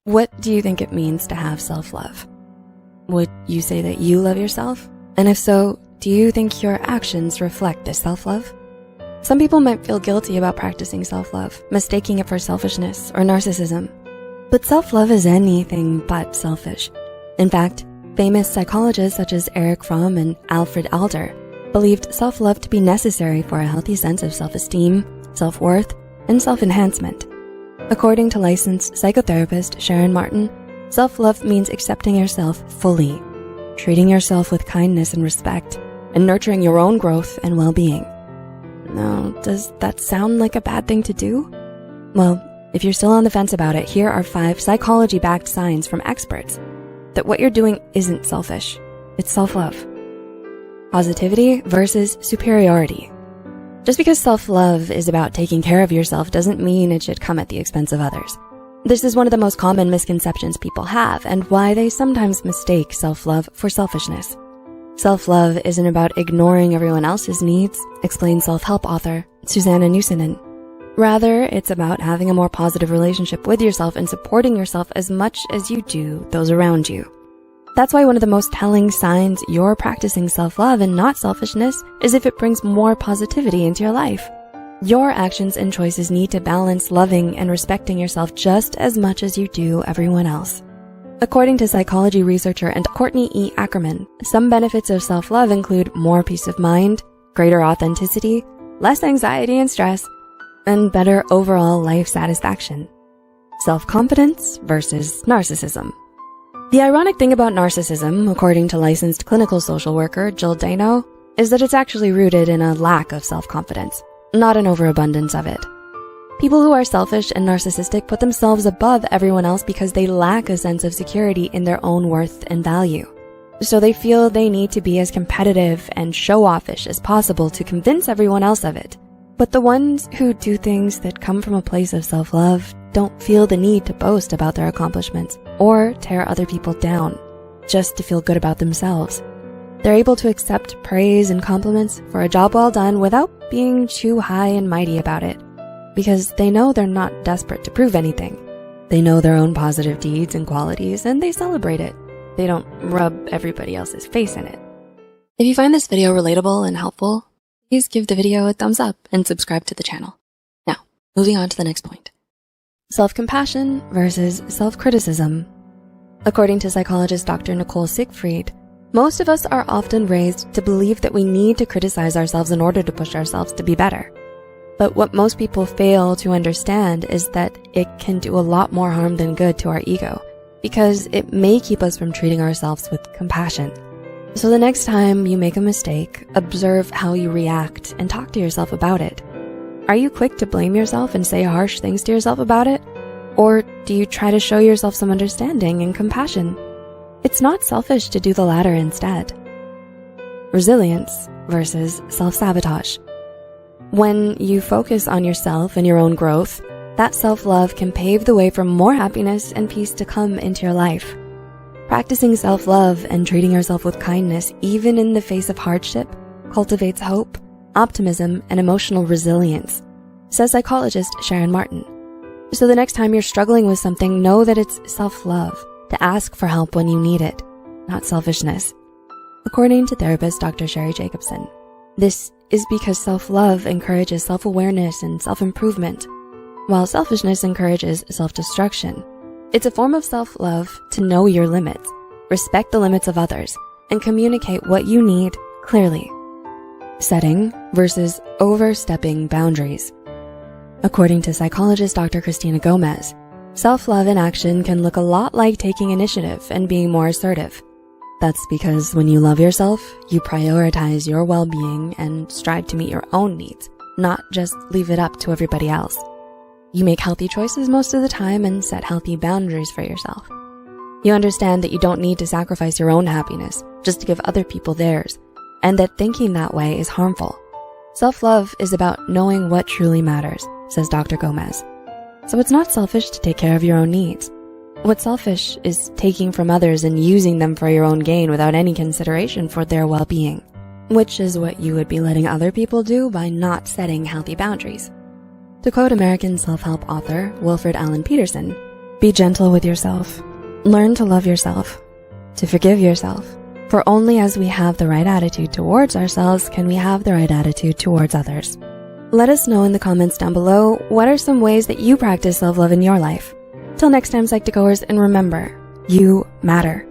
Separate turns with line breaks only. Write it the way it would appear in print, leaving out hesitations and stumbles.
What do you think it means to have self-love? Would you say that you love yourself? And if so, do you think your actions reflect this self-love? Some people might feel guilty about practicing self-love, mistaking it for selfishness or narcissism. But self-love is anything but selfish. In fact, famous psychologists such as Erich Fromm and Alfred Adler believed self-love to be necessary for a healthy sense of self-esteem, self-worth, and self-enhancement. According to licensed psychotherapist Sharon Martin, self-love means accepting yourself fully, treating yourself with kindness and respect, and nurturing your own growth and well-being. Now, does that sound like a bad thing to do? Well, if you're still on the fence about it, here are 5 psychology-backed signs from experts that what you're doing isn't selfish. It's self-love. Positivity versus superiority. Just because self-love is about taking care of yourself doesn't mean it should come at the expense of others. This is one of the most common misconceptions people have and why they sometimes mistake self-love for selfishness. Self-love isn't about ignoring everyone else's needs, explains self-help author Susanna Nusinen. Rather, it's about having a more positive relationship with yourself and supporting yourself as much as you do those around you. That's why one of the most telling signs you're practicing self-love and not selfishness is if it brings more positivity into your life. Your actions and choices need to balance loving and respecting yourself just as much as you do everyone else. According to psychology researcher and Courtney E. Ackerman, some benefits of self-love include more peace of mind, greater authenticity, less anxiety and stress, and better overall life satisfaction. Self-confidence versus narcissism. The ironic thing about narcissism, according to licensed clinical social worker Jill Dano, is that it's actually rooted in a lack of self-confidence, not an overabundance of it. People who are selfish and narcissistic put themselves above everyone else because they lack a sense of security in their own worth and value. So they feel they need to be as competitive and show-offish as possible to convince everyone else of it. But the ones who do things that come from a place of self-love don't feel the need to boast about their accomplishments or tear other people down just to feel good about themselves. They're able to accept praise and compliments for a job well done without being too high and mighty about it, because they know they're not desperate to prove anything. They know their own positive deeds and qualities, and they celebrate it. They don't rub everybody else's face in it. If you find this video relatable and helpful, please give the video a thumbs up and subscribe to the channel. Now, moving on to the next point. Self-compassion versus self-criticism. According to psychologist Dr. Nicole Siegfried, most of us are often raised to believe that we need to criticize ourselves in order to push ourselves to be better. But what most people fail to understand is that it can do a lot more harm than good to our ego, because it may keep us from treating ourselves with compassion. So the next time you make a mistake, observe how you react and talk to yourself about it. Are you quick to blame yourself and say harsh things to yourself about it? Or do you try to show yourself some understanding and compassion? It's not selfish to do the latter instead. Resilience versus self-sabotage. When you focus on yourself and your own growth, that self-love can pave the way for more happiness and peace to come into your life. Practicing self-love and treating yourself with kindness, even in the face of hardship, cultivates hope, optimism, and emotional resilience, says psychologist Sharon Martin. So the next time you're struggling with something, know that it's self-love to ask for help when you need it, not selfishness. According to therapist Dr. Sherry Jacobson, this is because self-love encourages self-awareness and self-improvement, while selfishness encourages self-destruction. It's a form of self-love to know your limits, respect the limits of others, and communicate what you need clearly. Setting versus overstepping boundaries. According to psychologist Dr. Christina Gomez, self-love in action can look a lot like taking initiative and being more assertive. That's because when you love yourself, you prioritize your well-being and strive to meet your own needs, not just leave it up to everybody else. You make healthy choices most of the time and set healthy boundaries for yourself. You understand that you don't need to sacrifice your own happiness just to give other people theirs, and that thinking that way is harmful. Self-love is about knowing what truly matters, says Dr. Gomez. So it's not selfish to take care of your own needs. What's selfish is taking from others and using them for your own gain without any consideration for their well-being, which is what you would be letting other people do by not setting healthy boundaries. To quote American self-help author Wilfred Allen Peterson, Be gentle with yourself. Learn to love yourself, to forgive yourself. For only as we have the right attitude towards ourselves can we have the right attitude towards others. Let us know in the comments down below, what are some ways that you practice self-love in your life? Till next time, Psych2Goers, and remember, you matter.